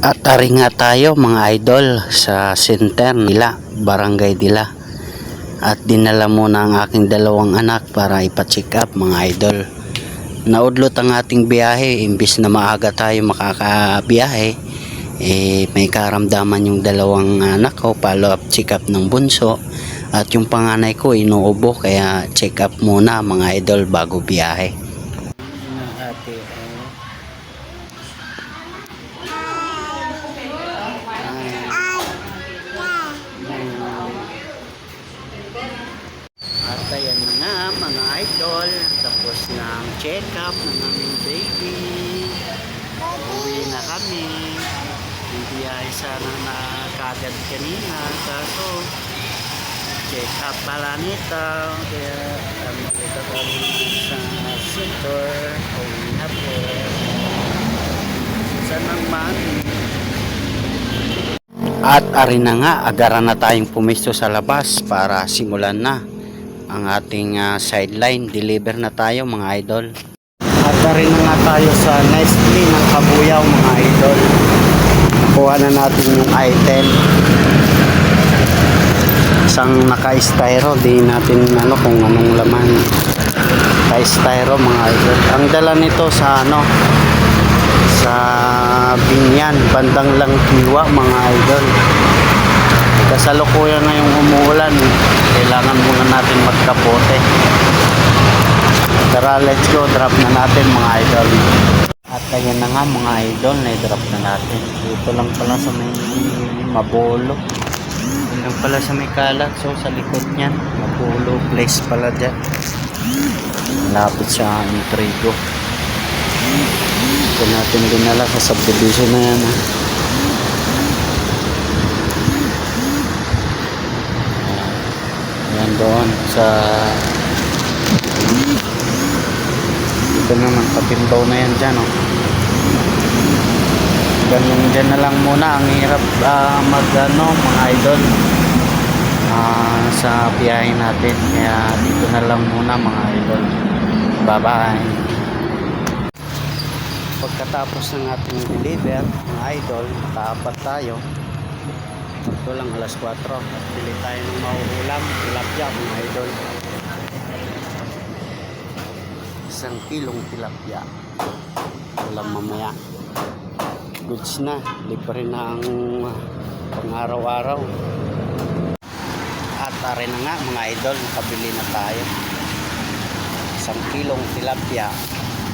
At ari nga tayo mga idol sa center nila, Barangay Dila. At dinala muna ang aking dalawang anak para ipa-check up mga idol. Naudlot ang ating biyahe, imbis na maaga tayo makakabiyahe, may karamdaman yung dalawang anak ko, follow up check up ng bunso. At yung panganay ko inuubo, kaya check up muna mga idol bago biyahe. At ayan na nga mga idol, tapos na ang check up ng aming baby. Uwi na kami. Hindi ay sana na kagad kanina, kaso check up pala nito, kaya kami dito kami sa center. Uwi na po sa nang mami. At ari na nga, agaran na tayong pumisto sa labas para simulan na ang ating sideline. Deliver na tayo mga idol. At ari na nga tayo sa Nestle ng Kabuyaw mga idol. Kuha na natin yung item. Isang naka-styro, di natin kung anong laman. Naka-styro mga idol. Ang dala nito sa sa Binyan, bandang Langkiwa mga idol. Kasalukuyan na yung umuulan, kailangan muna natin magkapote. Tara, let's go, drop na natin mga idol. At ayan na nga mga idol, na-drop na natin. Dito lang pala sa may Mabolo. Dito lang pala sa may Kalat, so sa likod niyan Mabolo place pala dyan, malapit sa Intrigo. Ito natin dinala sa subdivision na yan Ayan doon sa dito naman Patimbaw na yan dyan ganyan dyan na lang muna. Ang hirap mga idol sa biyahe natin, kaya dito na lang muna mga idol. Bye bye. Pagkatapos ng ating deliver mga idol, nakaapat tayo. Ito lang alas 4 at pili tayo ng mauulam, tilapia mga idol. 1 kilong tilapia ulam mamaya. Goods na, libre na ang pang-araw-araw. At tari na nga mga idol, nakabili na tayo 1 kilong tilapia.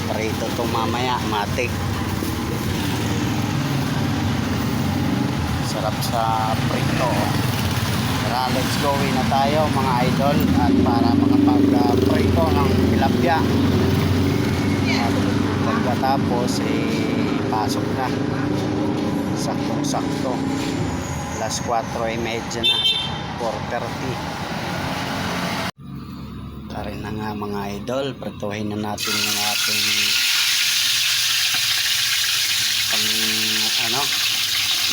Parito ito mamaya, matik. Sarap sa prito. Tara, let's go na tayo mga idol. At para makapag-prito ng tilapia, pagkatapos pasok na. Saktong-sakto. Alas 4:30 na. 4:30. Tari na nga mga idol, prituhin na natin yung ating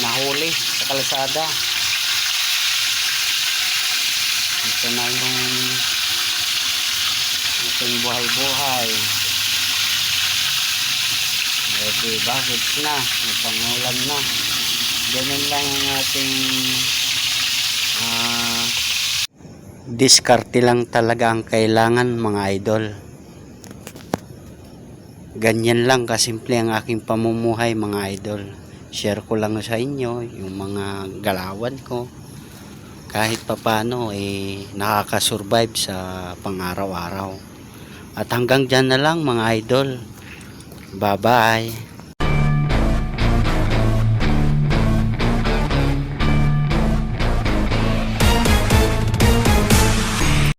nahuli sa kalsada. Ito na yung ating buhay-buhay. Diba, goods na, may pangulam na. Ganun lang ang ating diskarte lang talaga ang kailangan mga idol. Ganyan lang kasimple ang aking pamumuhay mga idol. Share ko lang sa inyo yung mga galawan ko. Kahit papano nakakasurvive sa pang-araw-araw. At hanggang dyan na lang mga idol. Bye bye.